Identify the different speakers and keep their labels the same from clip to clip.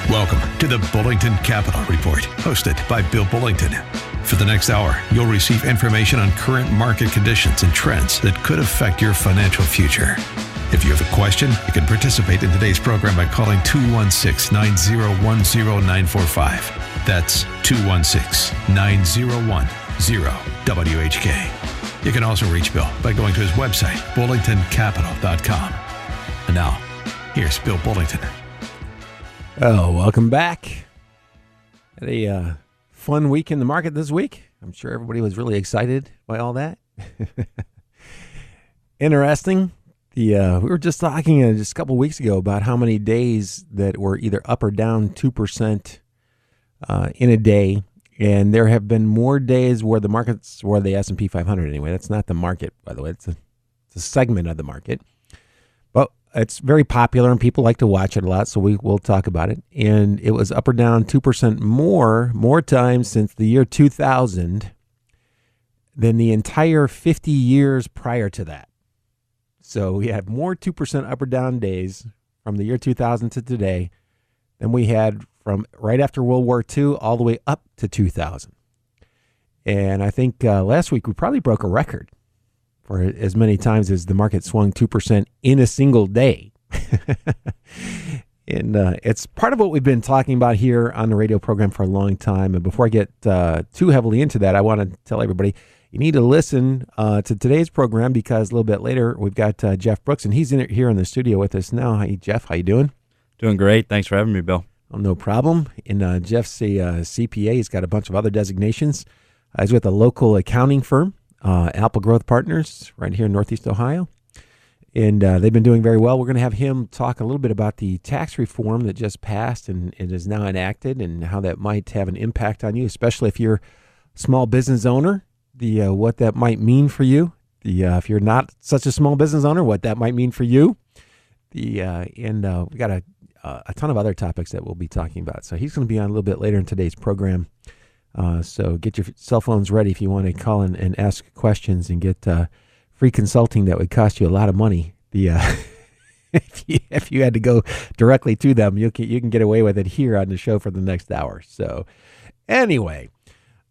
Speaker 1: Welcome to the Bullington Capital Report, hosted by Bill Bullington. For the next hour, you'll receive information on current market conditions and trends that could affect your financial future. If you have a question, you can participate in today's program by calling 216-901-0945. That's 216-901-0WHK. You can also reach Bill by going to his website, bullingtoncapital.com. And now, here's Bill Bullington.
Speaker 2: Oh, welcome back. Had a fun week in the market this week. I'm sure everybody was really excited by all that. Interesting. We were just talking just a couple weeks ago about how many days that were either up or down 2% in a day. And there have been more days where the markets, where the S&P 500 anyway. That's not the market, by the way. It's a segment of the market. But it's very popular and people like to watch it a lot, so we'll talk about it. And it was up or down 2% more times since the year 2000 than the entire 50 years prior to that. So we have more 2% up or down days from the year 2000 to today than we had from right after World War II all the way up to 2000. And I think last week we probably broke a record for as many times as the market swung 2% in a single day. And it's part of what we've been talking about here on the radio program for a long time. And before I get too heavily into that, I want to tell everybody, you need to listen to today's program because a little bit later we've got Jeff Brooks, and he's here in the studio with us now. Hi, Jeff. How you doing?
Speaker 3: Doing great. Thanks for having me, Bill.
Speaker 2: Oh, no problem. And Jeff's a CPA. He's got a bunch of other designations. He's with a local accounting firm, Apple Growth Partners, right here in Northeast Ohio. And they've been doing very well. We're going to have him talk a little bit about the tax reform that just passed and is now enacted and how that might have an impact on you, especially if you're a small business owner, what that might mean for you. If you're not such a small business owner, what that might mean for you. We got a ton of other topics that we'll be talking about. So he's going to be on a little bit later in today's program. So get your cell phones ready if you want to call in and ask questions and get free consulting that would cost you a lot of money. If you had to go directly to them, you can get away with it here on the show for the next hour. So anyway,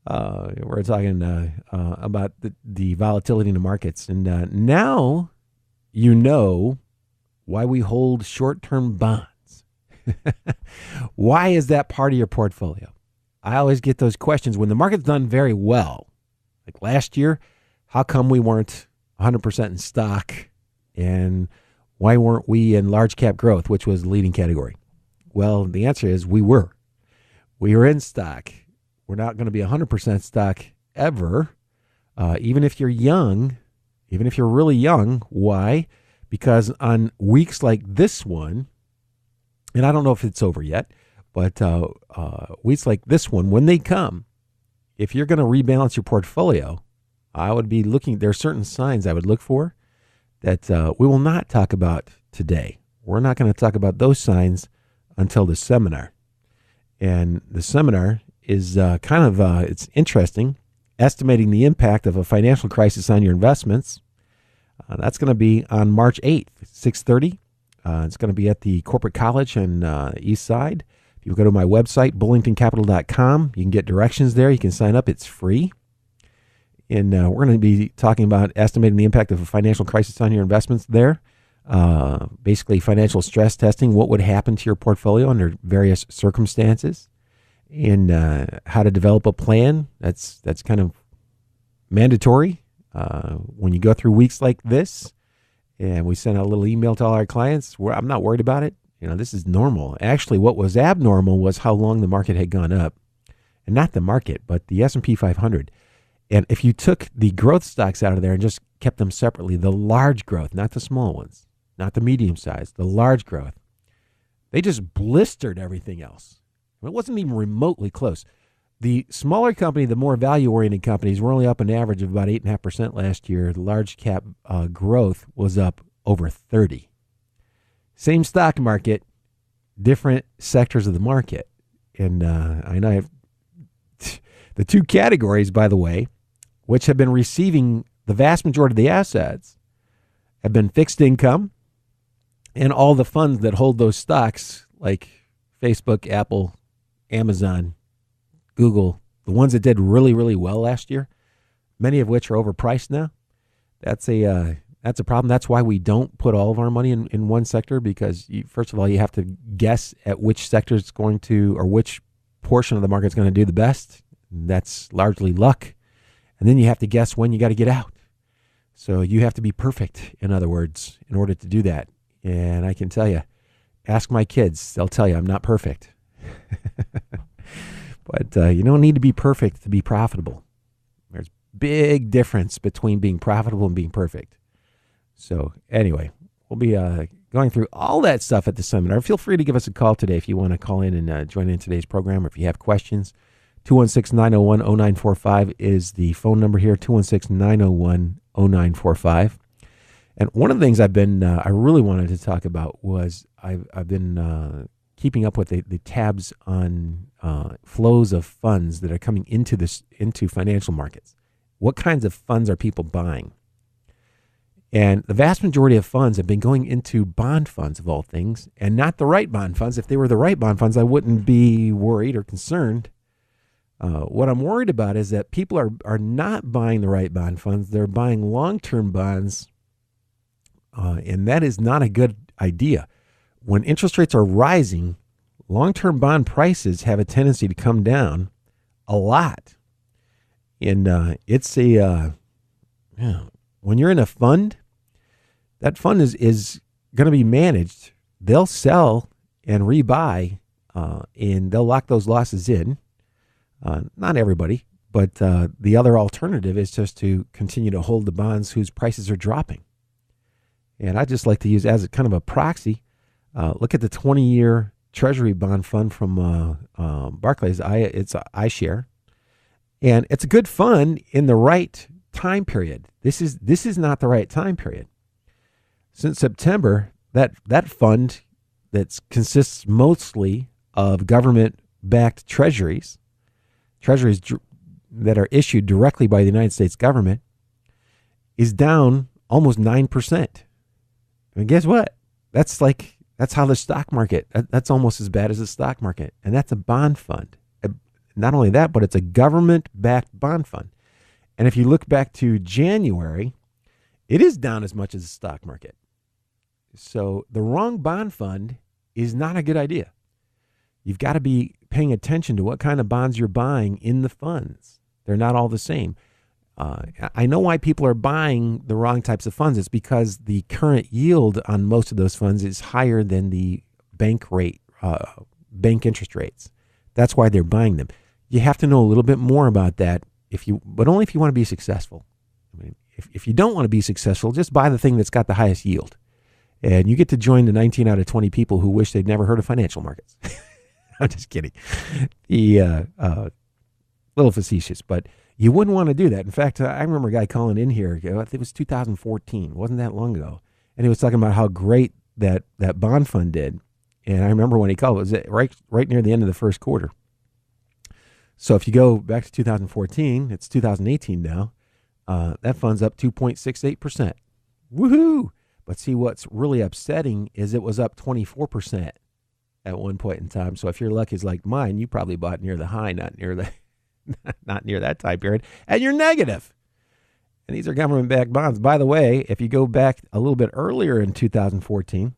Speaker 2: we're talking about the volatility in the markets. And now you know why we hold short-term bonds. Why is that part of your portfolio? I always get those questions when the market's done very well. Like last year, how come we weren't 100% in stock? And why weren't we in large cap growth, which was the leading category? Well, the answer is we were. We were in stock. We're not going to be 100% stock ever, even if you're young, even if you're really young. Why? Because on weeks like this one, and I don't know if it's over yet, but weeks like this one, when they come, if you're going to rebalance your portfolio, I would be looking, there are certain signs I would look for that we will not talk about today. We're not going to talk about those signs until the seminar. And the seminar is it's interesting, estimating the impact of a financial crisis on your investments. That's going to be on March 8th, 6:30. It's going to be at the Corporate College on East Side. If you go to my website, bullingtoncapital.com, you can get directions there. You can sign up. It's free. And we're going to be talking about estimating the impact of a financial crisis on your investments there. Basically, financial stress testing, what would happen to your portfolio under various circumstances, and how to develop a plan. That's kind of mandatory when you go through weeks like this. And we send out a little email to all our clients. I'm not worried about it. This is normal. Actually, what was abnormal was how long the market had gone up. And not the market, but the S&P 500. And if you took the growth stocks out of there and just kept them separately, the large growth, not the small ones, not the medium size, the large growth, they just blistered everything else. It wasn't even remotely close. The smaller company, the more value-oriented companies, were only up an average of about 8.5% last year. The large cap growth was up over 30%. Same stock market, different sectors of the market. And I know I have the two categories, by the way, which have been receiving the vast majority of the assets, have been fixed income and all the funds that hold those stocks, like Facebook, Apple, Amazon, Google, the ones that did really, really well last year, many of which are overpriced now. That's a problem. That's why we don't put all of our money in one sector, because first of all, you have to guess at which sector is going to, or which portion of the market is going to do the best. That's largely luck. And then you have to guess when you got to get out. So you have to be perfect, in other words, in order to do that. And I can tell you, ask my kids, they'll tell you I'm not perfect. But you don't need to be perfect to be profitable. There's big difference between being profitable and being perfect. So anyway, we'll be going through all that stuff at the seminar. Feel free to give us a call today if you want to call in and join in today's program, or if you have questions. 216-901-0945 is the phone number here, 216-901-0945. And one of the things I really wanted to talk about was I've been keeping up with the tabs on flows of funds that are coming into financial markets. What kinds of funds are people buying? And the vast majority of funds have been going into bond funds, of all things, and not the right bond funds. If they were the right bond funds, I wouldn't be worried or concerned. What I'm worried about is that people are not buying the right bond funds. They're buying long-term bonds, and that is not a good idea. When interest rates are rising, long-term bond prices have a tendency to come down a lot. And when you're in a fund, that fund is going to be managed. They'll sell and rebuy, and they'll lock those losses in. Not everybody, but the other alternative is just to continue to hold the bonds whose prices are dropping. And I just like to use as a kind of a proxy, look at the 20-year Treasury bond fund from Barclays. It's iShare, and it's a good fund in the right time period. This is not the right time period. Since September, that fund that consists mostly of government-backed treasuries that are issued directly by the United States government, is down almost 9%. And guess what? That's how the stock market, that's almost as bad as the stock market. And that's a bond fund. Not only that, but it's a government-backed bond fund. And if you look back to January, it is down as much as the stock market. So the wrong bond fund is not a good idea. You've got to be paying attention to what kind of bonds you're buying in the funds. They're not all the same. I know why people are buying the wrong types of funds. It's because the current yield on most of those funds is higher than the bank interest rates. That's why they're buying them. You have to know a little bit more about that, but only if you want to be successful. I mean, if you don't want to be successful, just buy the thing that's got the highest yield. And you get to join the 19 out of 20 people who wish they'd never heard of financial markets. I'm just kidding. Little facetious, but you wouldn't want to do that. In fact, I remember a guy calling in here. It was 2014. It wasn't that long ago. And he was talking about how great that bond fund did. And I remember when he called, it was right near the end of the first quarter. So if you go back to 2014, it's 2018 now. That fund's up 2.68%. Woohoo! But see, what's really upsetting is it was up 24% at one point in time. So if your luck is like mine, you probably bought near the high, not near that time period, and you're negative. And these are government-backed bonds. By the way, if you go back a little bit earlier in 2014,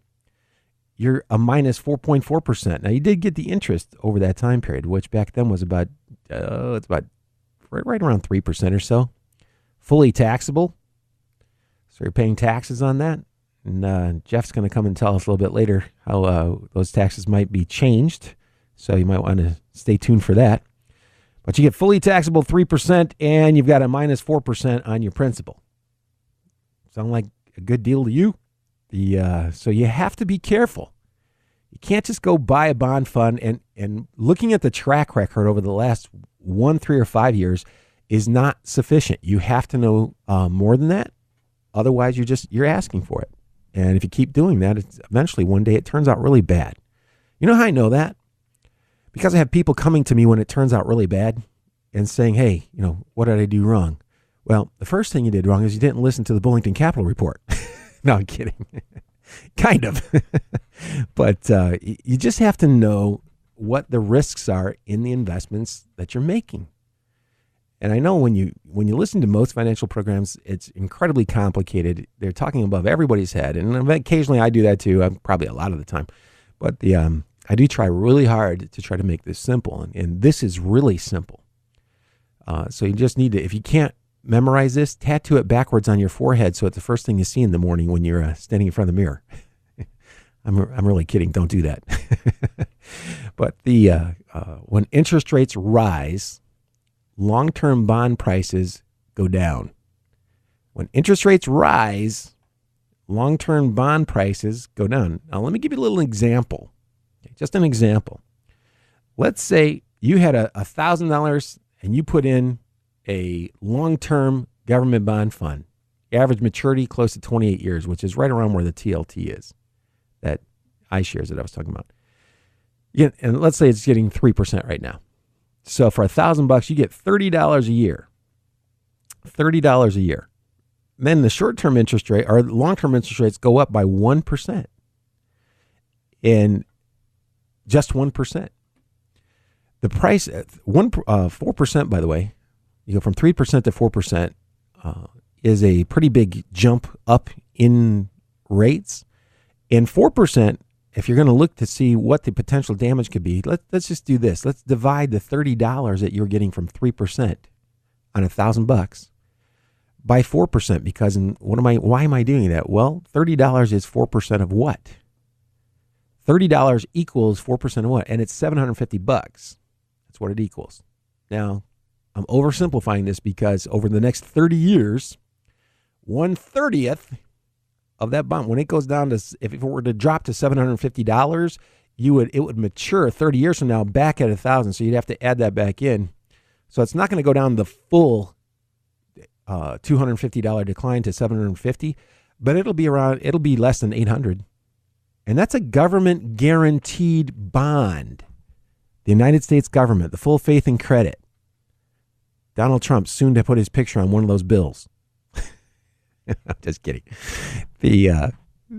Speaker 2: you're a minus 4.4%. Now, you did get the interest over that time period, which back then was about right around 3% or so. Fully taxable. So you're paying taxes on that. And Jeff's going to come and tell us a little bit later how those taxes might be changed. So you might want to stay tuned for that. But you get fully taxable 3%, and you've got a minus 4% on your principal. Sound like a good deal to you? So you have to be careful. You can't just go buy a bond fund, and looking at the track record over the last 1, 3, or 5 years is not sufficient. You have to know more than that. Otherwise, you're asking for it. And if you keep doing that, eventually one day it turns out really bad. You know how I know that? Because I have people coming to me when it turns out really bad and saying, hey, what did I do wrong? Well, the first thing you did wrong is you didn't listen to the Bullington Capital Report. No, I'm kidding. Kind of. But you just have to know what the risks are in the investments that you're making. And I know when you listen to most financial programs, it's incredibly complicated. They're talking above everybody's head, and occasionally I do that too. Probably a lot of the time, but I do try really hard to try to make this simple, and this is really simple. So you just need to, if you can't memorize this, tattoo it backwards on your forehead so it's the first thing you see in the morning when you're standing in front of the mirror. I'm really kidding. Don't do that. But when interest rates rise, long-term bond prices go down. When interest rates rise, long-term bond prices go down. Now, let me give you a little example. Okay, just an example. Let's say you had $1,000 and you put in a long-term government bond fund, average maturity close to 28 years, which is right around where the TLT is, that iShares that I was talking about. Yeah, and let's say it's getting 3% right now. So for $1,000, you get $30 a year. $30 a year. Then the short-term interest rate or long-term interest rates go up by 1%. And just 1%. The price, 4%, by the way, you go from 3% to 4%, is a pretty big jump up in rates. And 4%, if you're going to look to see what the potential damage could be, let's just do this. Let's divide the $30 that you're getting from 3% on $1,000 by 4%. Because why am I doing that? Well, $30 is 4% of what? $30 equals 4% of what? And it's $750. That's what it equals. Now, I'm oversimplifying this because over the next 30 years, 1/30th of that bond, when it goes down to, if it were to drop to $750, it would mature 30 years from now back at $1,000. So you'd have to add that back in. So it's not going to go down the full $250 decline to $750, but it'll be less than $800. And that's a government guaranteed bond. The United States government, the full faith and credit. Donald Trump soon to put his picture on one of those bills. I'm just kidding.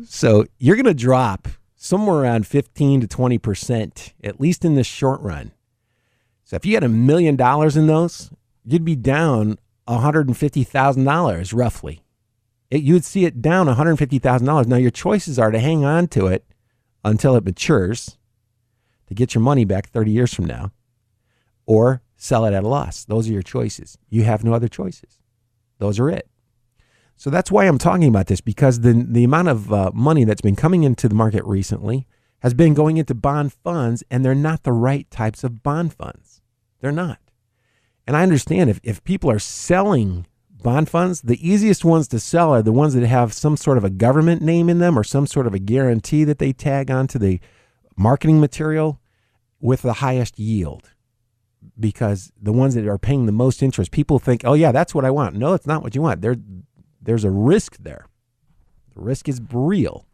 Speaker 2: So you're going to drop somewhere around 15 to 20%, at least in the short run. So if you had $1 million in those, you'd be down $150,000 roughly. You'd see it down $150,000. Now your choices are to hang on to it until it matures to get your money back 30 years from now, or sell it at a loss. Those are your choices. You have no other choices. Those are it. So that's why I'm talking about this, because the amount of money that's been coming into the market recently has been going into bond funds, and they're not the right types of bond funds. They're not. And I understand if people are selling bond funds, the easiest ones to sell are the ones that have some sort of a government name in them or some sort of a guarantee that they tag onto the marketing material with the highest yield. Because the ones that are paying the most interest, people think, oh yeah, that's what I want. No, it's not what you want. There's a risk there. The risk is real.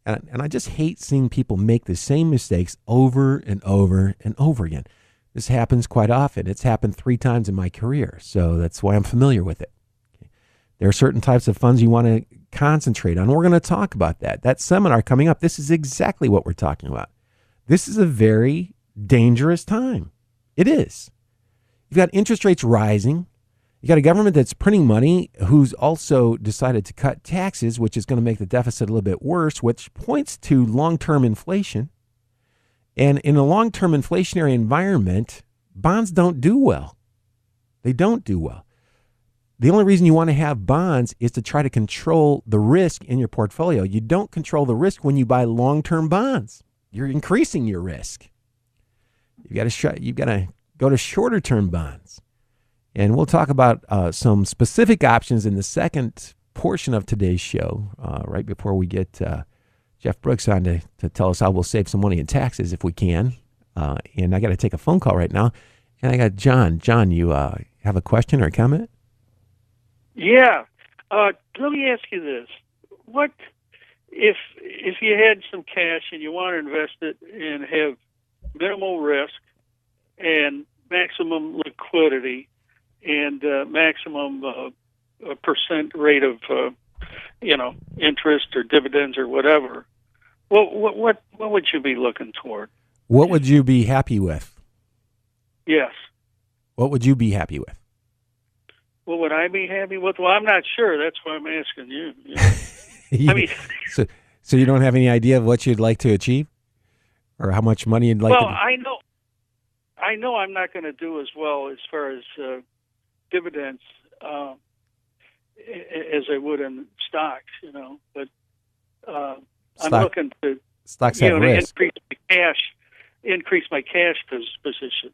Speaker 2: And I just hate seeing people make the same mistakes over and over and over again. This happens quite often. It's happened 3 times in my career, so that's why I'm familiar with it. Okay. There are certain types of funds you want to concentrate on. We're going to talk about that. That seminar coming up, this is exactly what we're talking about. This is a very dangerous time. It is. You've got interest rates rising. You got a government that's printing money who's also decided to cut taxes, which is going to make the deficit a little bit worse, which points to long-term inflation. And in a long-term inflationary environment, bonds don't do well. They don't do well. The only reason you want to have bonds is to try to control the risk in your portfolio. You don't control the risk when you buy long-term bonds. You're increasing your risk. You've got to go to shorter-term bonds. And we'll talk about some specific options in the second portion of today's show, right before we get Jeff Brooks on to tell us how we'll save some money in taxes if we can. And I got to take a phone call right now. And I got John. John, you have a question or a comment?
Speaker 4: Yeah. Let me ask you this. What if you had some cash and you want to invest it and have minimal risk and maximum liquidity and maximum percent rate of interest or dividends or whatever? What would you be looking toward?
Speaker 2: What would you be happy with?
Speaker 4: Yes.
Speaker 2: What would you be happy with?
Speaker 4: What would I be happy with? Well, I'm not sure. That's why I'm asking you. I mean,
Speaker 2: so you don't have any idea of what you'd like to achieve, or how much money you'd like
Speaker 4: well,
Speaker 2: to?
Speaker 4: I know I'm not going to do as well as far as dividends as I would in stocks, But I'm looking to
Speaker 2: stocks have risk.
Speaker 4: increase my cash position.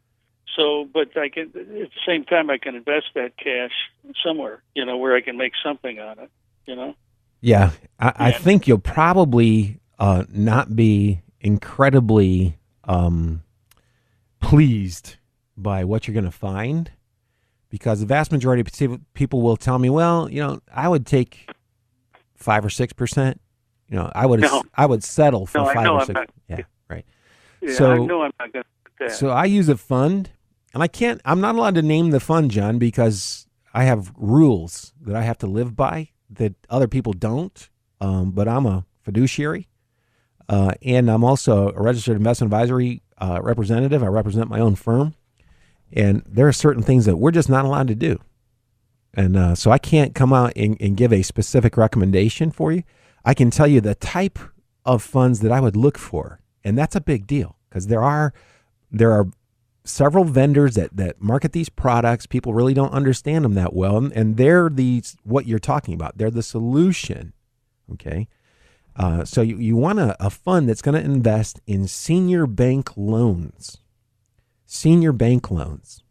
Speaker 4: So, but I can at the same time I can invest that cash somewhere, where I can make something on it.
Speaker 2: Yeah, I think you'll probably not be incredibly pleased by what you're going to find, because the vast majority of people will tell me, well, I would take 5 or 6%. I would settle for 5 or 6. Yeah, right.
Speaker 4: Yeah,
Speaker 2: so
Speaker 4: I know I'm not going to do that.
Speaker 2: So I use a fund, and I'm not allowed to name the fund, John, because I have rules that I have to live by that other people don't. But I'm a fiduciary, and I'm also a registered investment advisory representative. I represent my own firm, and there are certain things that we're just not allowed to do. And so I can't come out and give a specific recommendation for you. I can tell you the type of funds that I would look for, and that's a big deal because there are several vendors that market these products. People really don't understand them that well, and they're what you're talking about. They're the solution. Okay, so you want a fund that's going to invest in senior bank loans. Senior bank loans.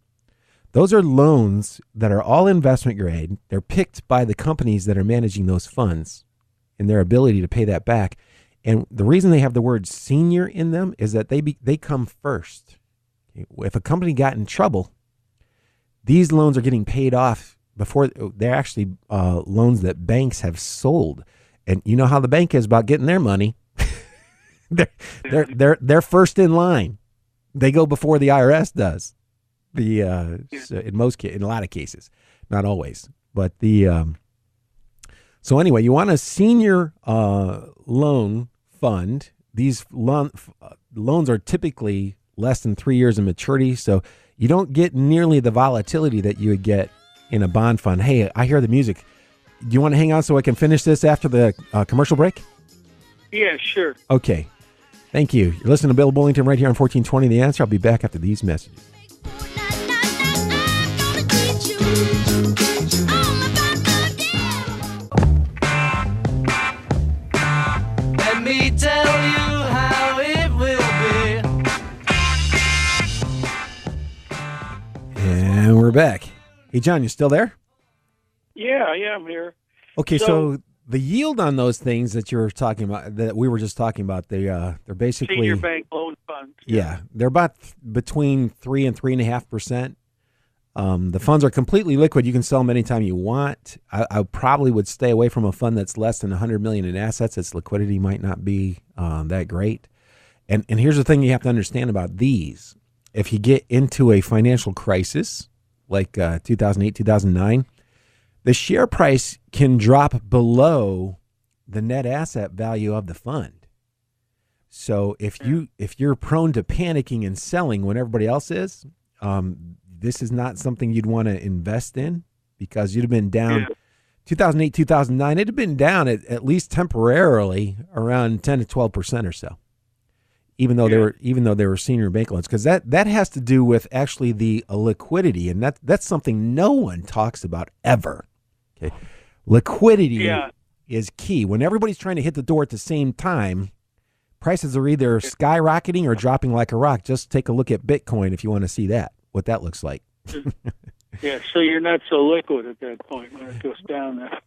Speaker 2: Those are loans that are all investment grade. They're picked by the companies that are managing those funds and their ability to pay that back. And the reason they have the word senior in them is that they come first. If a company got in trouble, these loans are getting paid off before they're actually loans that banks have sold. And you know how the bank is about getting their money. they're first in line. They go before the IRS does. So in a lot of cases, not always, but so anyway, you want a senior loan fund. These loans are typically less than 3 years in maturity, so you don't get nearly the volatility that you would get in a bond fund. Hey, I hear the music. Do you want to hang on so I can finish this after the commercial break?
Speaker 4: Yeah, sure.
Speaker 2: Okay. Thank you. You're listening to Bill Bullington right here on 1420 The Answer. I'll be back after these messages.
Speaker 5: Let me tell you how it will be.
Speaker 2: And we're back. Hey, John, you still there?
Speaker 4: Yeah, I'm here.
Speaker 2: Okay, so the yield on those things that you're talking about, that we were just talking about, they're basically
Speaker 4: senior bank loan funds.
Speaker 2: Yeah, they're about between 3 and 3.5%. The funds are completely liquid. You can sell them anytime you want. I probably would stay away from a fund that's less than $100 million in assets. Its liquidity might not be that great. And here's the thing you have to understand about these. If you get into a financial crisis like 2008, 2009, the share price can drop below the net asset value of the fund. So if you're prone to panicking and selling when everybody else is, this is not something you'd want to invest in, because you'd have been down. 2008, 2009, it'd have been down at least temporarily around 10 to 12% or so. Even though they were senior bank loans, because that has to do with actually the liquidity, and that's something no one talks about ever. Okay, liquidity is key. When everybody's trying to hit the door at the same time, prices are either skyrocketing or dropping like a rock. Just take a look at Bitcoin if you want to see what that looks like.
Speaker 4: Yeah, so you're not so liquid at that point when it goes down there,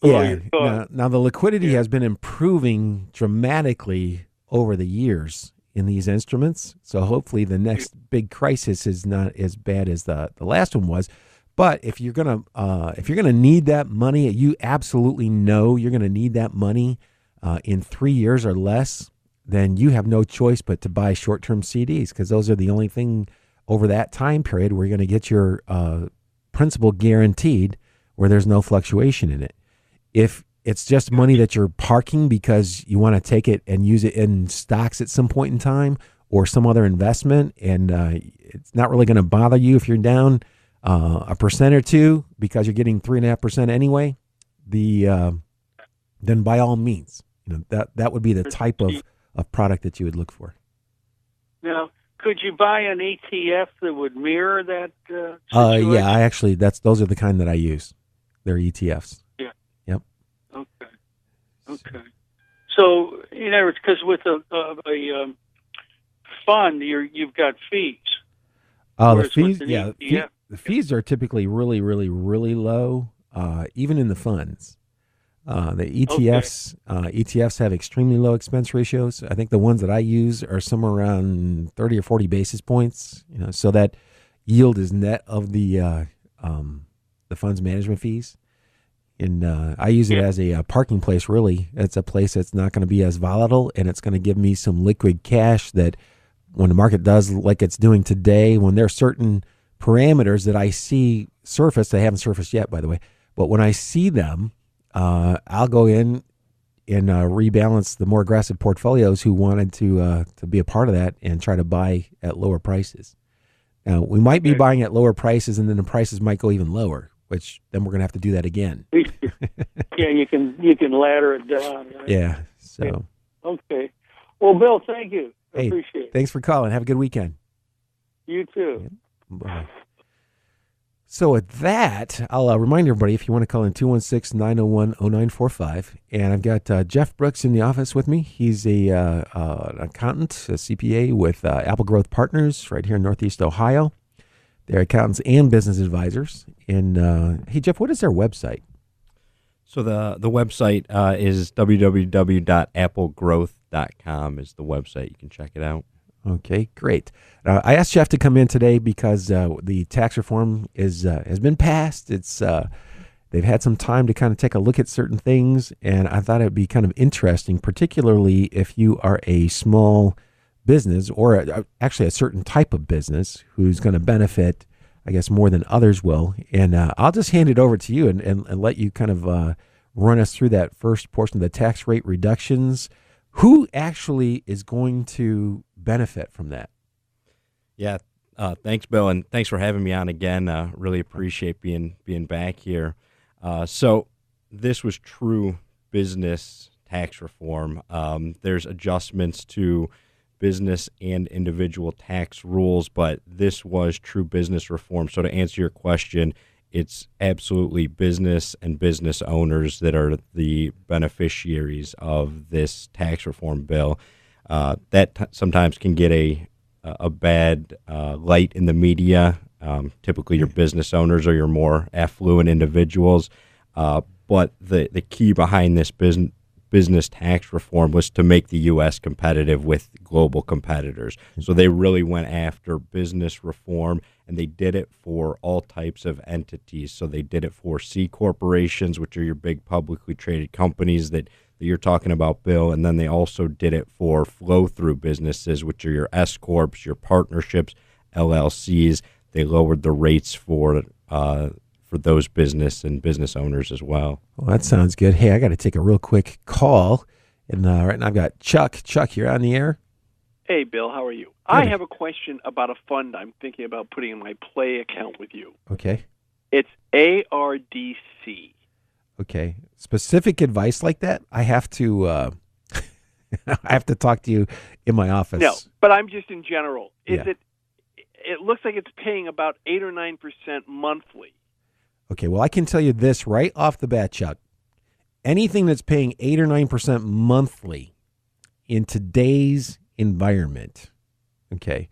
Speaker 2: Yeah. Now the liquidity has been improving dramatically over the years in these instruments. So hopefully the next big crisis is not as bad as the last one was. But if you're gonna need that money, you absolutely know you're gonna need that money in 3 years or less, then you have no choice but to buy short-term CDs, because those are the only thing over that time period where you're going to get your principal guaranteed, where there's no fluctuation in it. If it's just money that you're parking because you want to take it and use it in stocks at some point in time, or some other investment, and it's not really going to bother you if you're down a percent or two because you're getting 3.5% anyway, then by all means, that would be the type of product that you would look for.
Speaker 4: Now, could you buy an ETF that would mirror that situation?
Speaker 2: Yeah, those are the kind that I use. They're ETFs.
Speaker 4: Yeah.
Speaker 2: Yep.
Speaker 4: Okay. So, in other words, because with a fund, you've got fees.
Speaker 2: The fees,
Speaker 4: ETF,
Speaker 2: the fees are typically really, really, really low, even in the funds. The ETFs have extremely low expense ratios. I think the ones that I use are somewhere around 30 or 40 basis points. So that yield is net of the fund's management fees. And I use it as a parking place. Really, it's a place that's not going to be as volatile, and it's going to give me some liquid cash that, when the market does like it's doing today, when there are certain parameters that I see surface, they haven't surfaced yet, by the way, but when I see them, I'll go in and rebalance the more aggressive portfolios who wanted to be a part of that and try to buy at lower prices. Now, we might be buying at lower prices, and then the prices might go even lower, which then we're going to have to do that again.
Speaker 4: Yeah, you can ladder it down. Right?
Speaker 2: Yeah. So.
Speaker 4: Okay. Well, Bill, thank you. I
Speaker 2: Hey,
Speaker 4: appreciate it.
Speaker 2: thanks for calling. Have a good weekend.
Speaker 4: You too.
Speaker 2: Bye. So with that, I'll remind everybody, if you want to call in 216-901-0945. And I've got Jeff Brooks in the office with me. He's an accountant, a CPA with Apple Growth Partners right here in Northeast Ohio. They're accountants and business advisors. And hey, Jeff, what is their website?
Speaker 3: So the website is www.applegrowth.com is the website. You can check it out.
Speaker 2: Okay, great. I asked Jeff to come in today because the tax reform has been passed. It's they've had some time to kind of take a look at certain things, and I thought it'd be kind of interesting, particularly if you are a small business or actually a certain type of business who's going to benefit, I guess, more than others will. And I'll just hand it over to you and let you kind of run us through that first portion of the tax rate reductions. Who actually is going to benefit from that?
Speaker 3: Yeah, thanks, Bill, and thanks for having me on again. Really appreciate being back here. So this was true business tax reform. There's adjustments to business and individual tax rules, but this was true business reform. So to answer your question, it's absolutely business and business owners that are the beneficiaries of this tax reform bill. That sometimes can get a bad light in the media. Typically, your business owners or your more affluent individuals. But the key behind this business tax reform was to make the U.S. competitive with global competitors. So they really went after business reform, and they did it for all types of entities. So they did it for C corporations, which are your big publicly traded companies that you're talking about, Bill, and then they also did it for flow-through businesses, which are your S corps, your partnerships, LLCs. They lowered the rates for those business and business owners as well.
Speaker 2: Well, that sounds good. Hey, I got to take a real quick call, and right now I've got Chuck. Chuck, you're on the air.
Speaker 6: Hey, Bill, how are you?
Speaker 2: Good.
Speaker 6: I have a question about a fund I'm thinking about putting in my Play account with you.
Speaker 2: Okay.
Speaker 6: It's ARDC.
Speaker 2: Okay. Specific advice like that, I have to I have to talk to you in my office.
Speaker 6: No, but I'm just in general.
Speaker 2: Yeah.
Speaker 6: It looks like it's paying about 8 or 9% monthly.
Speaker 2: Okay, well, I can tell you this right off the bat, Chuck. Anything that's paying 8 or 9% monthly in today's environment, okay,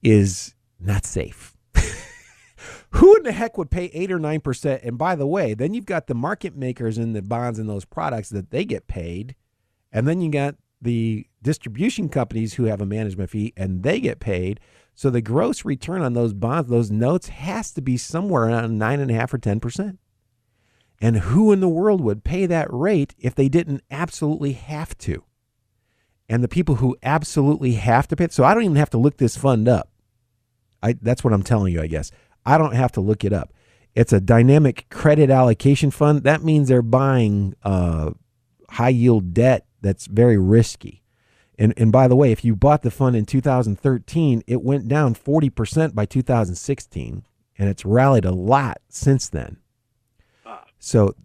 Speaker 2: is not safe. Who in the heck would pay 8 or 9%? And by the way, then you've got the market makers in the bonds and those products that they get paid. And then you got the distribution companies who have a management fee and they get paid. So the gross return on those bonds, those notes, has to be somewhere around 9.5% or 10%. And who in the world would pay that rate if they didn't absolutely have to? And the people who absolutely have to pay it, so I don't even have to look this fund up. That's what I'm telling you, I guess. I don't have to look it up. It's a dynamic credit allocation fund. That means they're buying high yield debt that's very risky. And by the way, if you bought the fund in 2013, it went down 40% by 2016, and it's rallied a lot since then. So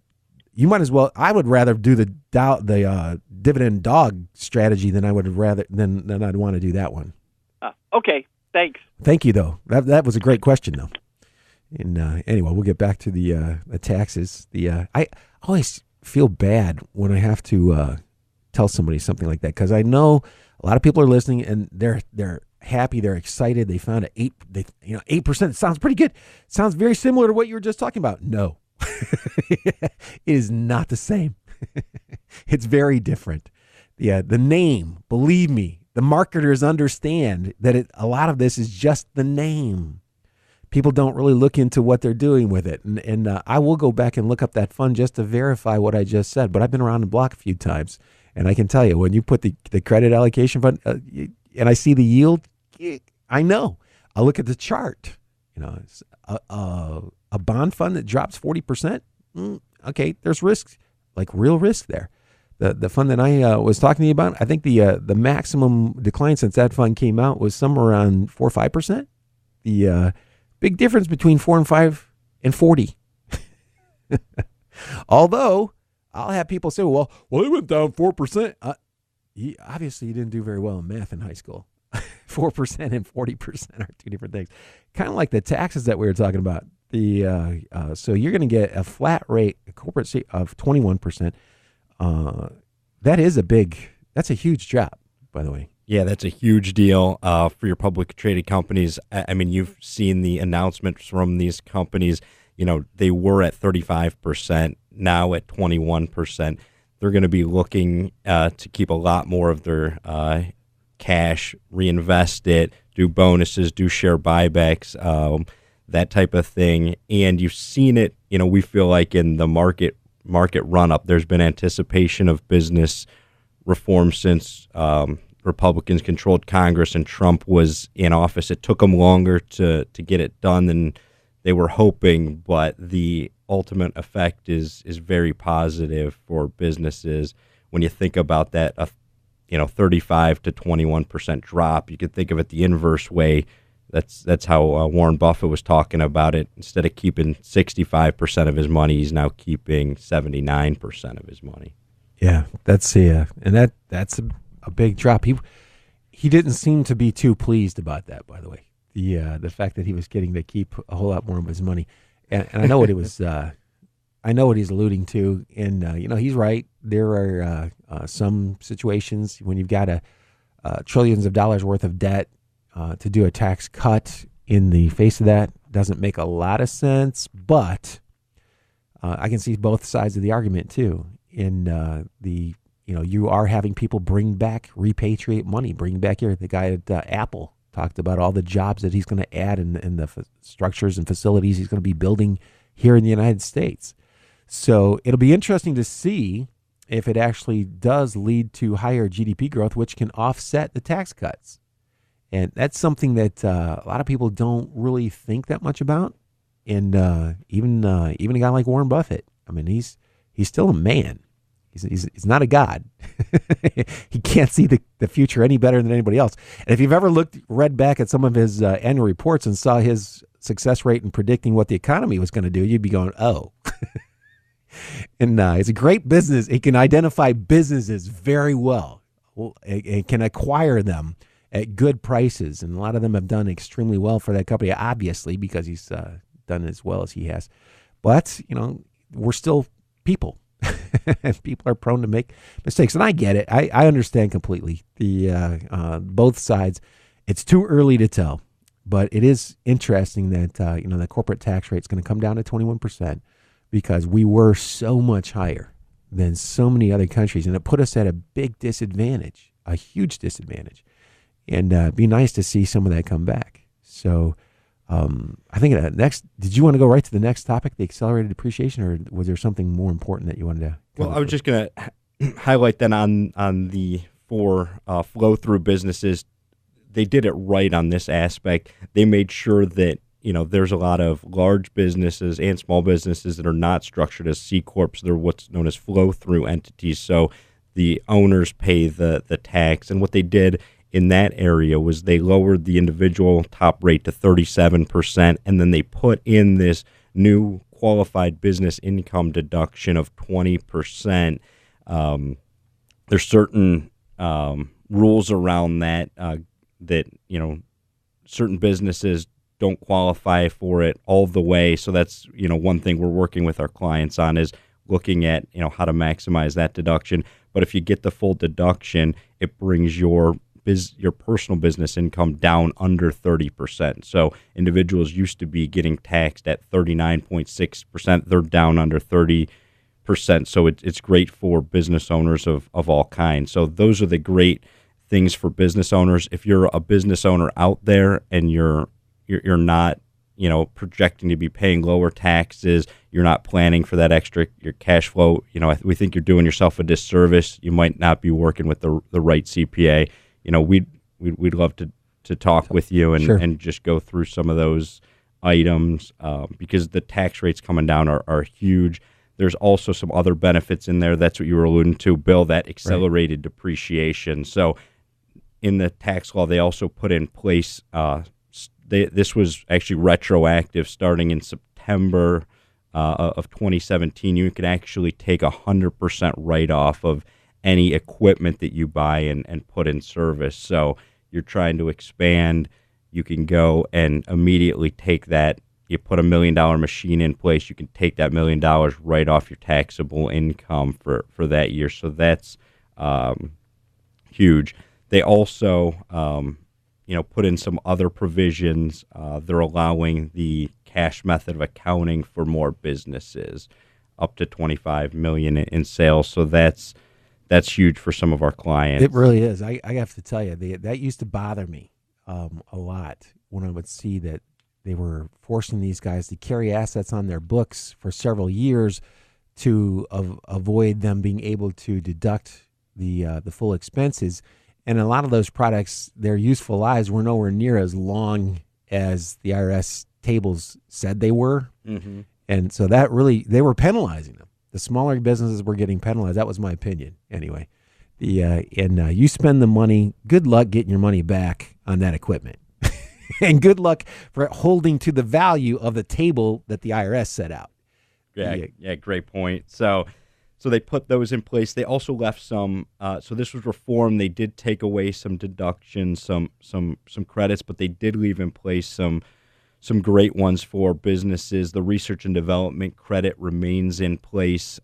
Speaker 2: you might as well. I would rather do the dividend dog strategy than I'd want to do that one.
Speaker 6: Okay, thanks.
Speaker 2: Thank you, though. That was a great question, though. And anyway, we'll get back to the taxes. I always feel bad when I have to tell somebody something like that, because I know a lot of people are listening and they're happy, they're excited. They found 8%. Sounds pretty good. Sounds very similar to what you were just talking about. No, it is not the same. It's very different. The name, believe me, the marketers understand that a lot of this is just the name. People don't really look into what they're doing with it. And I will go back and look up that fund just to verify what I just said. But I've been around the block a few times, and I can tell you, when you put the credit allocation fund and I see the yield, I know. I look at the chart. It's a bond fund that drops 40%. Okay, there's risk, like real risk there. The fund that I was talking to you about, I think the maximum decline since that fund came out was somewhere around 4 or 5%. The big difference between 4 and 5 and 40. Although I'll have people say, well, it went down 4%. Obviously, you didn't do very well in math in high school. 4% and 40% are two different things. Kind of like the taxes that we were talking about. So you're going to get a flat rate, a corporate of 21%. That's a huge drop, by the way.
Speaker 3: Yeah, that's a huge deal for your public traded companies. I mean, you've seen the announcements from these companies. They were at 35%, now at 21%. They're going to be looking to keep a lot more of their cash, reinvest it, do bonuses, do share buybacks, that type of thing. And you've seen it, we feel like in the market run up, there's been anticipation of business reform since Republicans controlled Congress and Trump was in office. It took them longer to get it done than they were hoping, but the ultimate effect is very positive for businesses. When you think about that, 35 to 21% drop, you could think of it the inverse way. That's how Warren Buffett was talking about it. Instead of keeping 65% of his money, he's now keeping 79% of his money.
Speaker 2: Yeah, that's a big drop. He didn't seem to be too pleased about that, by the way. The fact that he was getting to keep a whole lot more of his money, and I know what it was. I know what he's alluding to, and he's right. There are some situations when you've got trillions of dollars worth of debt, to do a tax cut in the face of that doesn't make a lot of sense. But I can see both sides of the argument too. You are having people repatriate money, bring back here. The guy at Apple talked about all the jobs that he's going to add and the structures and facilities he's going to be building here in the United States. So it'll be interesting to see if it actually does lead to higher GDP growth, which can offset the tax cuts. And that's something that a lot of people don't really think that much about. And even a guy like Warren Buffett, I mean, he's still a man. He's not a god. He can't see the future any better than anybody else. And if you've ever read back at some of his annual reports and saw his success rate in predicting what the economy was going to do, you'd be going, oh. And it's a great business. He can identify businesses very well. It can acquire them at good prices. And a lot of them have done extremely well for that company, obviously, because he's done as well as he has. But, we're still people. And people are prone to make mistakes. And I get it. I understand completely both sides. It's too early to tell. But it is interesting that, the corporate tax rate is going to come down to 21%. Because we were so much higher than so many other countries, and it put us at a big disadvantage, a huge disadvantage. And it'd be nice to see some of that come back. So I think did you want to go right to the next topic, the accelerated depreciation, or was there something more important that you wanted to cover?
Speaker 3: Well, I was just going to highlight then on the four flow-through businesses. They did it right on this aspect. They made sure that there's a lot of large businesses and small businesses that are not structured as C corps. They're what's known as flow-through entities. So the owners pay the tax. And what they did in that area was they lowered the individual top rate to 37%, and then they put in this new qualified business income deduction of 20%. There's certain rules around that that certain businesses don't qualify for it all the way. So that's one thing we're working with our clients on is looking at how to maximize that deduction. But if you get the full deduction, it brings your personal business income down under 30%. So individuals used to be getting taxed at 39.6%. They're down under 30%. So it's great for business owners of all kinds. So those are the great things for business owners. If you're a business owner out there and you're not projecting to be paying lower taxes, you're not planning for that extra your cash flow, we think you're doing yourself a disservice. You might not be working with the right CPA. We'd love to talk with you and,
Speaker 2: Sure.
Speaker 3: and just go through some of those items because the tax rates coming down are huge. There's also some other benefits in there. That's what you were alluding to, Bill, that accelerated depreciation. So in the tax law, they also put in place, this was actually retroactive starting in September of 2017. You could actually take 100% write-off of any equipment that you buy and put in service. So you're trying to expand, you can go and immediately take that. You put $1 million machine in place, you can take that $1 million right off your taxable income for that year. So that's huge. They also put in some other provisions. They're allowing the cash method of accounting for more businesses, up to $25 million in sales. So that's huge for some of our clients.
Speaker 2: It really is. I have to tell you, that used to bother me a lot when I would see that they were forcing these guys to carry assets on their books for several years to avoid them being able to deduct the full expenses. And a lot of those products, their useful lives were nowhere near as long as the IRS tables said they were.
Speaker 3: Mm-hmm.
Speaker 2: And so that really, they were penalizing them. The smaller businesses were getting penalized. That was my opinion, anyway. You spend the money. Good luck getting your money back on that equipment, and good luck for holding to the value of the table that the IRS set out.
Speaker 3: Yeah, great point. So they put those in place. They also left some. So this was reform. They did take away some deductions, some credits, but they did leave in place some great ones for businesses. The research and development credit remains in place.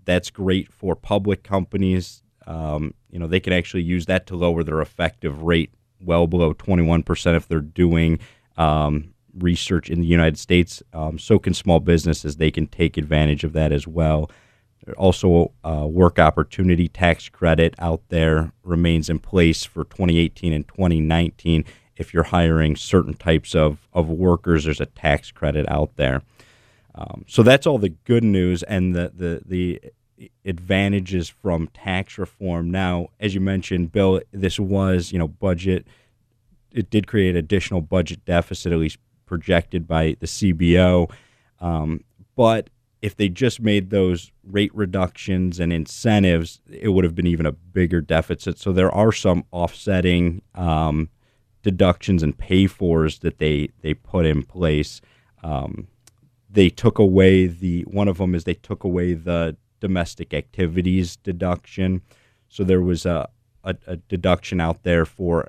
Speaker 3: That's great for public companies. They can actually use that to lower their effective rate well below 21% if they're doing research in the United States. So can small businesses. They can take advantage of that as well. Also, work opportunity tax credit out there remains in place for 2018 and 2019. If you're hiring certain types of workers, there's a tax credit out there. So that's all the good news and the advantages from tax reform. Now, as you mentioned, Bill, this was, budget. It did create additional budget deficit, at least projected by the CBO. But if they just made those rate reductions and incentives, it would have been even a bigger deficit. So there are some offsetting deductions and pay-fors that they put in place. They took away one of them is they took away the domestic activities deduction. So there was a deduction out there for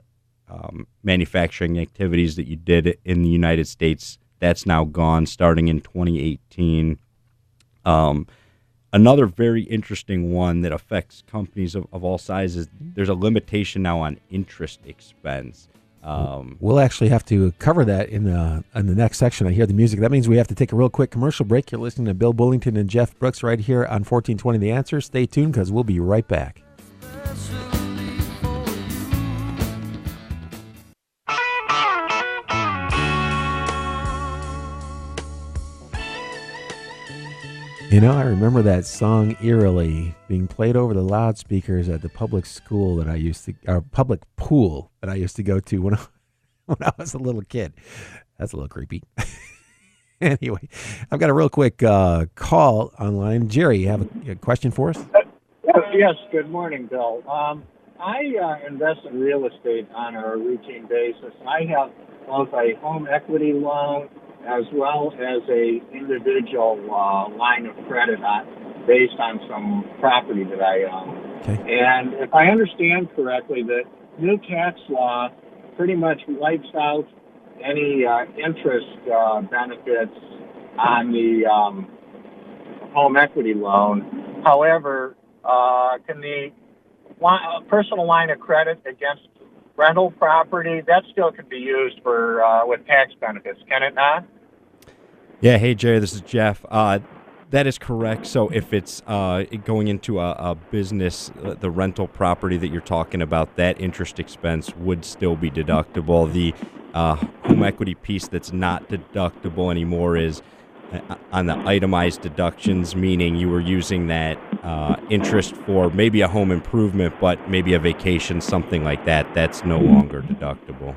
Speaker 3: manufacturing activities that you did in the United States. That's now gone starting in 2018. Another very interesting one that affects companies of all sizes, there's a limitation now on interest expense.
Speaker 2: We'll actually have to cover that in the next section. I hear the music. That means we have to take a real quick commercial break. You're listening to Bill Bullington and Jeff Brooks right here on 1420 The Answer. Stay tuned because we'll be right back. I remember that song eerily being played over the loudspeakers at the public school that I used to, or public pool that I used to go to when I was a little kid. That's a little creepy. Anyway, I've got a real quick call online. Jerry, you have a question for us?
Speaker 7: Yeah, Yes, good morning, Bill. I invest in real estate on a routine basis. I have both a home equity loan as well as a individual line of credit based on some property that I own.
Speaker 2: Okay.
Speaker 7: And if I understand correctly, the new tax law pretty much wipes out any interest benefits on the home equity loan. However, can the personal line of credit against rental property, that still can be used for with tax benefits, can it not?
Speaker 3: Yeah, hey Jerry, this is Jeff. That is correct. So if it's going into a business, the rental property that you're talking about, that interest expense would still be deductible. The home equity piece that's not deductible anymore is on the itemized deductions, meaning you were using that interest for maybe a home improvement, but maybe a vacation, something like that. That's no longer deductible.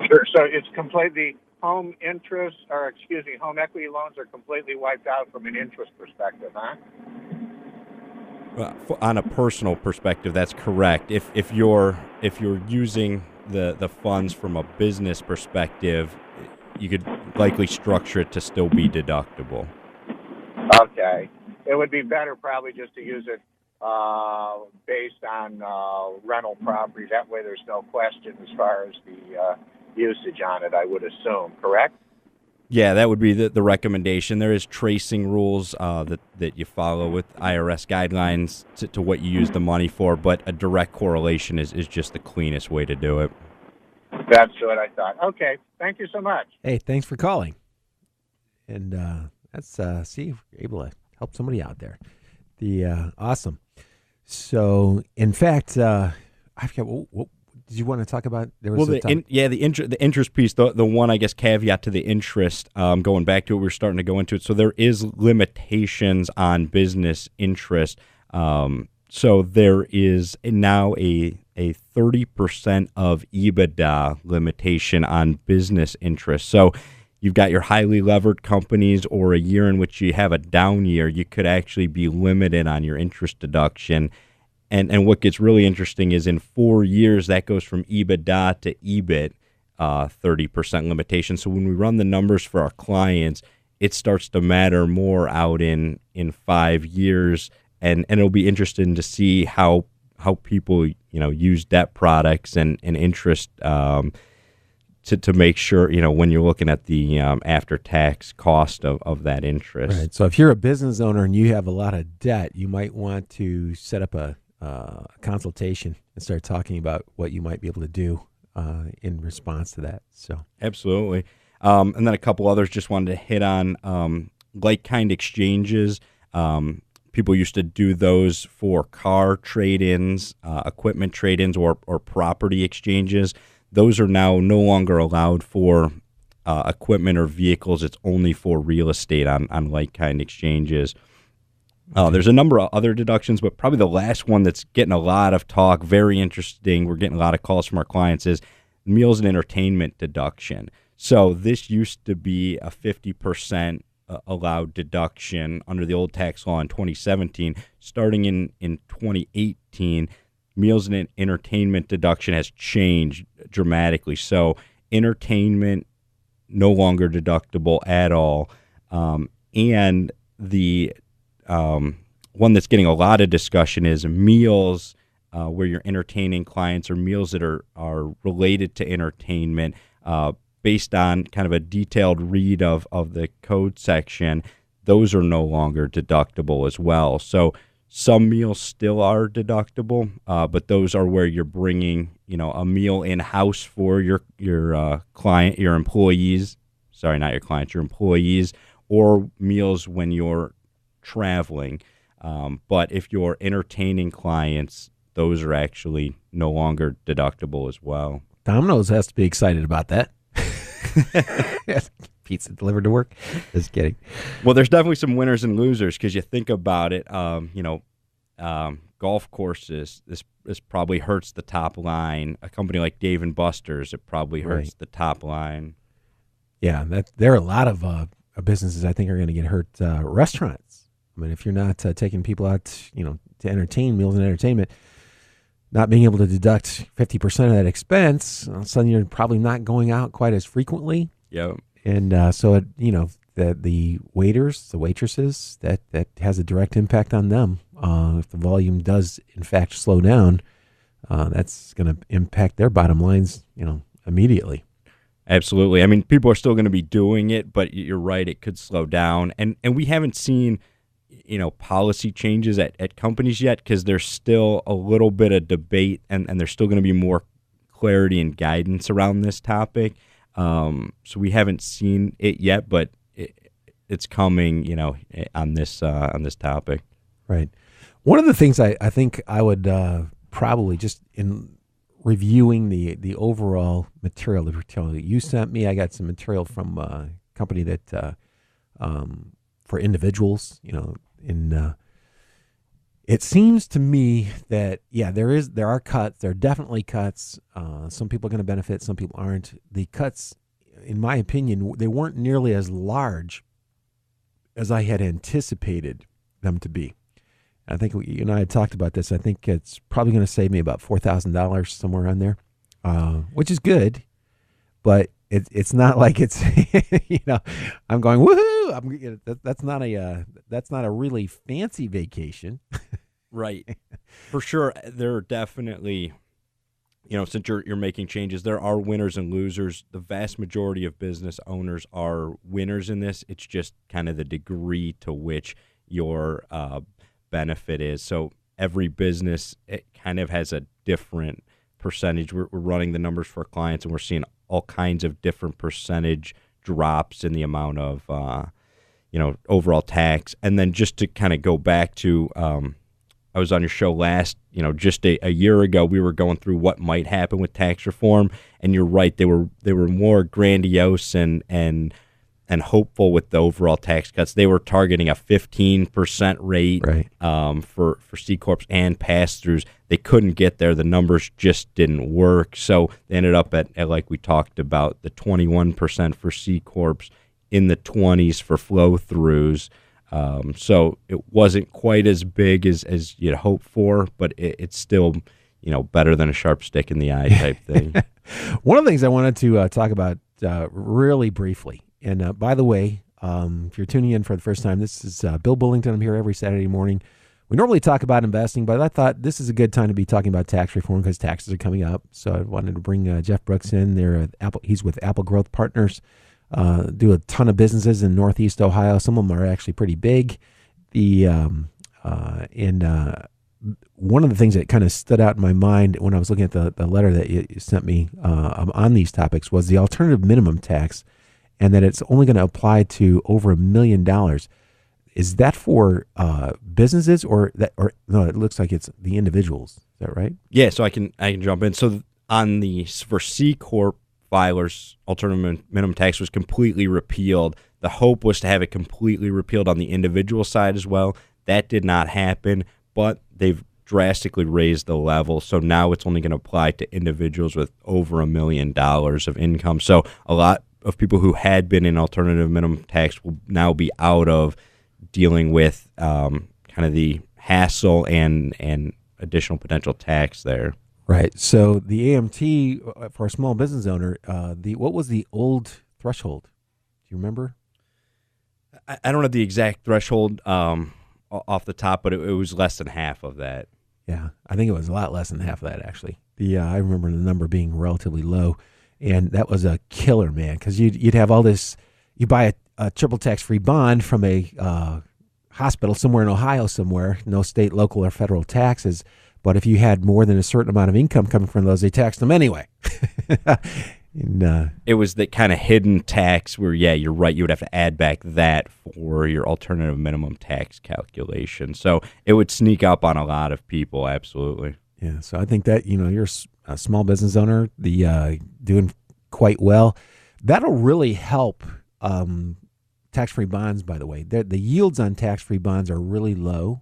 Speaker 7: Sure. So it's completely home equity loans are completely wiped out from an interest perspective, huh?
Speaker 3: On a personal perspective, that's correct. If you're using the funds from a business perspective, you could likely structure it to still be deductible.
Speaker 7: Okay. It would be better probably just to use it based on rental property. That way there's no question as far as the usage on it, I would assume, correct?
Speaker 3: Yeah, that would be the recommendation. There is tracing rules that you follow with IRS guidelines to what you use the money for, but a direct correlation is just the cleanest way to do it.
Speaker 7: That's what I thought. Okay, thank you so much.
Speaker 2: Hey, thanks for calling. And let's see if we're able to help somebody out there. Awesome. So, in fact, I forget what did you want to talk about? There was
Speaker 3: the interest piece. The one, I guess, caveat to the interest. Going back to it, we're starting to go into it. So there is limitations on business interest. So there is now a 30% of EBITDA limitation on business interest. So you've got your highly levered companies or a year in which you have a down year, you could actually be limited on your interest deduction. And what gets really interesting is in 4 years, that goes from EBITDA to EBIT, 30% limitation. So when we run the numbers for our clients, it starts to matter more out in 5 years. And it'll be interesting to see how people use debt products and interest to make sure when you're looking at the after tax cost of that interest.
Speaker 2: Right. So if you're a business owner and you have a lot of debt, you might want to set up a consultation and start talking about what you might be able to do in response to that. So
Speaker 3: absolutely. And then a couple others just wanted to hit on like-kind exchanges. People used to do those for car trade-ins, equipment trade-ins, or property exchanges. Those are now no longer allowed for equipment or vehicles. It's only for real estate on like-kind exchanges. There's a number of other deductions, but probably the last one that's getting a lot of talk, very interesting, we're getting a lot of calls from our clients, is meals and entertainment deduction. So this used to be a 50% allowed deduction under the old tax law in 2017. Starting in 2018, meals and entertainment deduction has changed dramatically. So entertainment no longer deductible at all. And the one that's getting a lot of discussion is meals where you're entertaining clients or meals that are related to entertainment. Based on kind of a detailed read of the code section, those are no longer deductible as well. So some meals still are deductible, but those are where you're bringing, a meal in-house for your client, your employees. Sorry, not your clients, your employees, or meals when you're traveling. But if you're entertaining clients, those are actually no longer deductible as well.
Speaker 2: Domino's has to be excited about that. Pizza delivered to work. Just kidding.
Speaker 3: Well, there's definitely some winners and losers because you think about it. Golf courses. This probably hurts the top line. A company like Dave and Buster's, it probably hurts the top line.
Speaker 2: Yeah, there are a lot of businesses I think are going to get hurt. Restaurants, I mean, if you're not taking people out, to entertain, meals and entertainment, not being able to deduct 50% of that expense, all of a sudden you're probably not going out quite as frequently.
Speaker 3: Yeah.
Speaker 2: And so the waiters, the waitresses, that has a direct impact on them. If the volume does in fact slow down, that's going to impact their bottom lines, immediately.
Speaker 3: Absolutely. I mean, people are still going to be doing it, but you're right, it could slow down. And we haven't seen, policy changes at companies yet, because there's still a little bit of debate, and there's still going to be more clarity and guidance around this topic. So we haven't seen it yet, but it's coming, on this topic.
Speaker 2: Right. One of the things I think I would probably, just in reviewing the overall material that you sent me, I got some material from a company that for individuals, it seems to me that there are cuts. There are definitely cuts. Some people are going to benefit, some people aren't. The cuts, in my opinion, they weren't nearly as large as I had anticipated them to be. I think you and I had talked about this. I think it's probably going to save me about $4,000 somewhere on there, which is good. But it's not like it's I'm going woohoo. That's not a really fancy vacation.
Speaker 3: Right. For sure. There are definitely, since you're making changes, there are winners and losers. The vast majority of business owners are winners in this. It's just kind of the degree to which your benefit is. So every business, it kind of has a different percentage. We're running the numbers for clients, and we're seeing all kinds of different percentage drops in the amount of overall tax. And then just to kind of go back to I was on your show last, just a year ago, we were going through what might happen with tax reform, and you're right, they were more grandiose and hopeful with the overall tax cuts. They were targeting a 15% rate,
Speaker 2: right,
Speaker 3: for C corps and pass-throughs. They couldn't get there. The numbers just didn't work. So they ended up at like we talked about, the 21% for C corps, in the 20s for flow-throughs. So it wasn't quite as big as you'd hope for, but it's still, better than a sharp stick in the eye type thing.
Speaker 2: One of the things I wanted to talk about really briefly, and by the way, if you're tuning in for the first time, this is Bill Bullington. I'm here every Saturday morning. We normally talk about investing, but I thought this is a good time to be talking about tax reform because taxes are coming up. So I wanted to bring Jeff Brooks in. He's with Apple Growth Partners. Do a ton of businesses in Northeast Ohio. Some of them are actually pretty big. One of the things that kind of stood out in my mind when I was looking at the letter that you sent me on these topics was the alternative minimum tax, and that it's only going to apply to over $1 million. Is that for businesses or no? It looks like it's the individuals. Is that right?
Speaker 3: Yeah. So I can jump in. So for C corp filers, alternative minimum tax was completely repealed. The hope was to have it completely repealed on the individual side as well. That did not happen, but they've drastically raised the level. So now it's only going to apply to individuals with over $1 million of income. So a lot of people who had been in alternative minimum tax will now be out of dealing with kind of the hassle and additional potential tax there.
Speaker 2: Right. So the AMT for a small business owner, what was the old threshold? Do you remember?
Speaker 3: I don't have the exact threshold off the top, but it was less than half of that.
Speaker 2: Yeah, I think it was a lot less than half of that, actually. I remember the number being relatively low, and that was a killer, man, because you'd have all this. You buy a triple tax-free bond from a hospital somewhere in Ohio somewhere, no state, local, or federal taxes, but if you had more than a certain amount of income coming from those, they taxed them anyway.
Speaker 3: It was the kind of hidden tax where, yeah, you're right, you would have to add back that for your alternative minimum tax calculation. So it would sneak up on a lot of people, absolutely.
Speaker 2: Yeah, so I think that, you're a small business owner, doing quite well. That'll really help tax-free bonds, by the way. The yields on tax-free bonds are really low.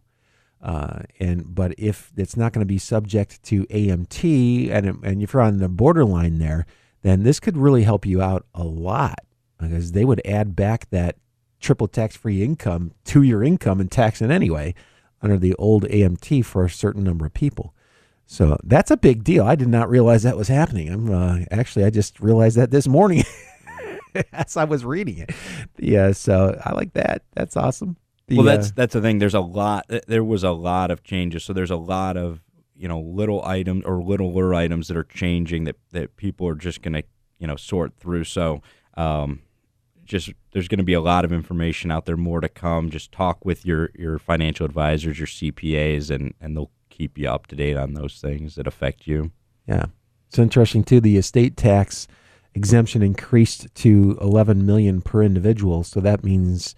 Speaker 2: But if it's not going to be subject to AMT, and if you're on the borderline there, then this could really help you out a lot because they would add back that triple tax-free income to your income and tax it anyway under the old AMT for a certain number of people. So that's a big deal. I did not realize that was happening. I just realized that this morning as I was reading it. Yeah, so I like that. That's awesome.
Speaker 3: That's the thing. There was a lot of changes. So there's a lot of little items or littler items that are changing that people are just going to sort through. So there's going to be a lot of information out there, more to come. Just talk with your financial advisors, your CPAs, and they'll keep you up to date on those things that affect you. Yeah.
Speaker 2: It's interesting too. The estate tax exemption increased to $11 million per individual. So that means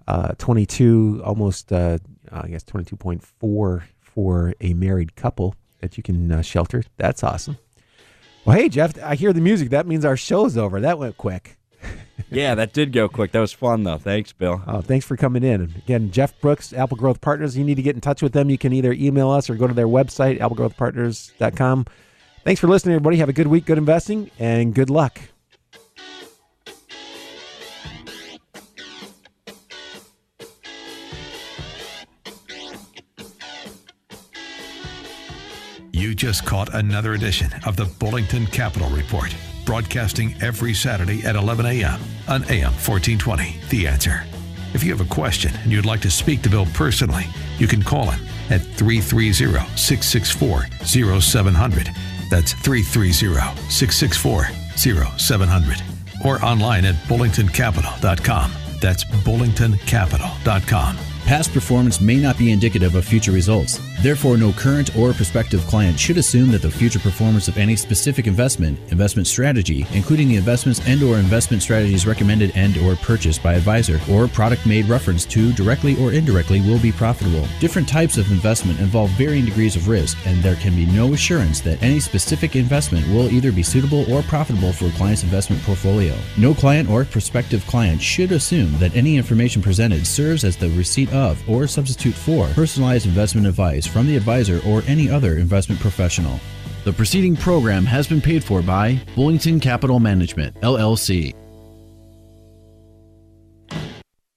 Speaker 2: 22.4 for a married couple that you can shelter. That's awesome. Well, hey, Jeff, I hear the music. That means our show's over. That went quick.
Speaker 3: Yeah, that did go quick. That was fun, though. Thanks, Bill.
Speaker 2: Oh, thanks for coming in. And again, Jeff Brooks, Apple Growth Partners. You need to get in touch with them. You can either email us or go to their website, applegrowthpartners.com. Thanks for listening, everybody. Have a good week, good investing, and good luck.
Speaker 1: You just caught another edition of the Bullington Capital Report, broadcasting every Saturday at 11 a.m. on AM 1420, The Answer. If you have a question and you'd like to speak to Bill personally, you can call him at 330-664-0700. That's 330-664-0700. Or online at bullingtoncapital.com. That's bullingtoncapital.com.
Speaker 8: Past performance may not be indicative of future results. Therefore, no current or prospective client should assume that the future performance of any specific investment strategy, including the investments and/or investment strategies recommended and/or purchased by advisor, or product made reference to directly or indirectly will be profitable. Different types of investment involve varying degrees of risk, and there can be no assurance that any specific investment will either be suitable or profitable for a client's investment portfolio. No client or prospective client should assume that any information presented serves as the receipt of or substitute for personalized investment advice from the advisor or any other investment professional. The preceding program has been paid for by Bullington Capital Management, LLC.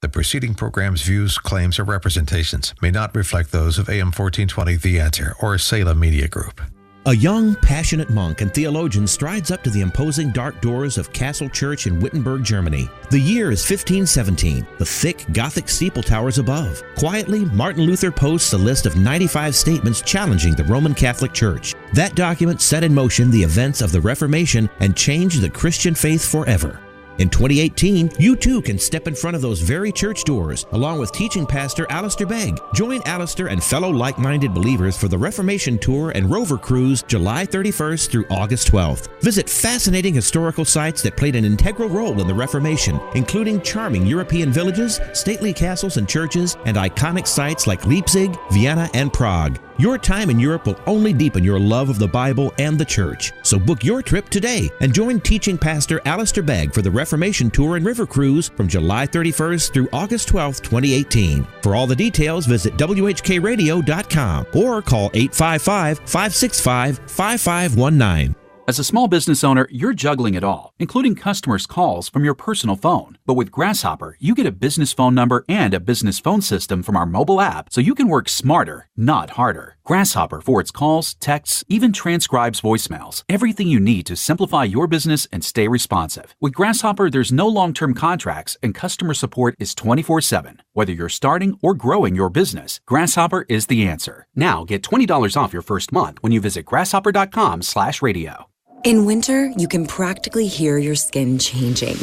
Speaker 1: The preceding program's views, claims, or representations may not reflect those of AM 1420 The Answer or Salem Media Group.
Speaker 9: A young, passionate monk and theologian strides up to the imposing dark doors of Castle Church in Wittenberg, Germany. The year is 1517, the thick Gothic steeple towers above. Quietly, Martin Luther posts a list of 95 statements challenging the Roman Catholic Church. That document set in motion the events of the Reformation and changed the Christian faith forever. In 2018, you too can step in front of those very church doors, along with teaching pastor Alistair Begg. Join Alistair and fellow like-minded believers for the Reformation Tour and Rover Cruise, July 31st through August 12th. Visit fascinating historical sites that played an integral role in the Reformation, including charming European villages, stately castles and churches, and iconic sites like Leipzig, Vienna, and Prague. Your time in Europe will only deepen your love of the Bible and the church. So book your trip today and join teaching pastor Alistair Begg for the Reformation Tour and River Cruise from July 31st through August 12th, 2018. For all the details, visit WHKRadio.com or call 855-565-5519.
Speaker 10: As a small business owner, you're juggling it all, including customers' calls from your personal phone. But with Grasshopper, you get a business phone number and a business phone system from our mobile app, so you can work smarter, not harder. Grasshopper forwards calls, texts, even transcribes voicemails. Everything you need to simplify your business and stay responsive. With Grasshopper, there's no long-term contracts, and customer support is 24/7. Whether you're starting or growing your business, Grasshopper is the answer. Now get $20 off your first month when you visit grasshopper.com/radio.
Speaker 11: In winter, you can practically hear your skin changing.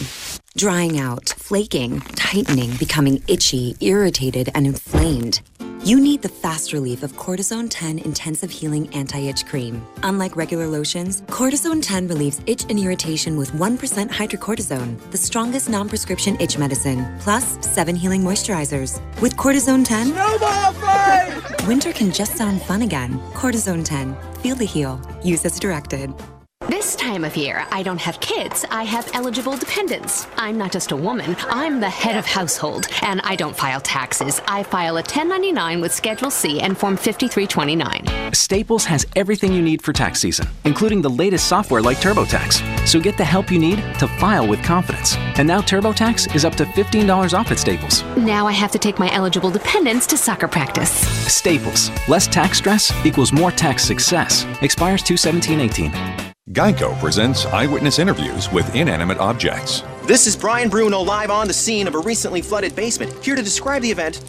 Speaker 11: Drying out, flaking, tightening, becoming itchy, irritated, and inflamed. You need the fast relief of Cortisone 10 Intensive Healing Anti-Itch Cream. Unlike regular lotions, Cortisone 10 relieves itch and irritation with 1% hydrocortisone, the strongest non-prescription itch medicine, plus 7 healing moisturizers. With Cortisone 10, snowball fight! Winter can just sound fun again. Cortisone 10. Feel the heal. Use as directed.
Speaker 12: This time of year, I don't have kids, I have eligible dependents. I'm not just a woman, I'm the head of household, and I don't file taxes. I file a 1099 with Schedule C and Form 5329.
Speaker 13: Staples has everything you need for tax season, including the latest software like TurboTax. So get the help you need to file with confidence. And now TurboTax is up to $15 off at Staples.
Speaker 12: Now I have to take my eligible dependents to soccer practice.
Speaker 13: Staples. Less tax stress equals more tax success. Expires 2/17/18.
Speaker 14: Geico presents eyewitness interviews with inanimate objects.
Speaker 15: This is Brian Bruno live on the scene of a recently flooded basement, here to describe the event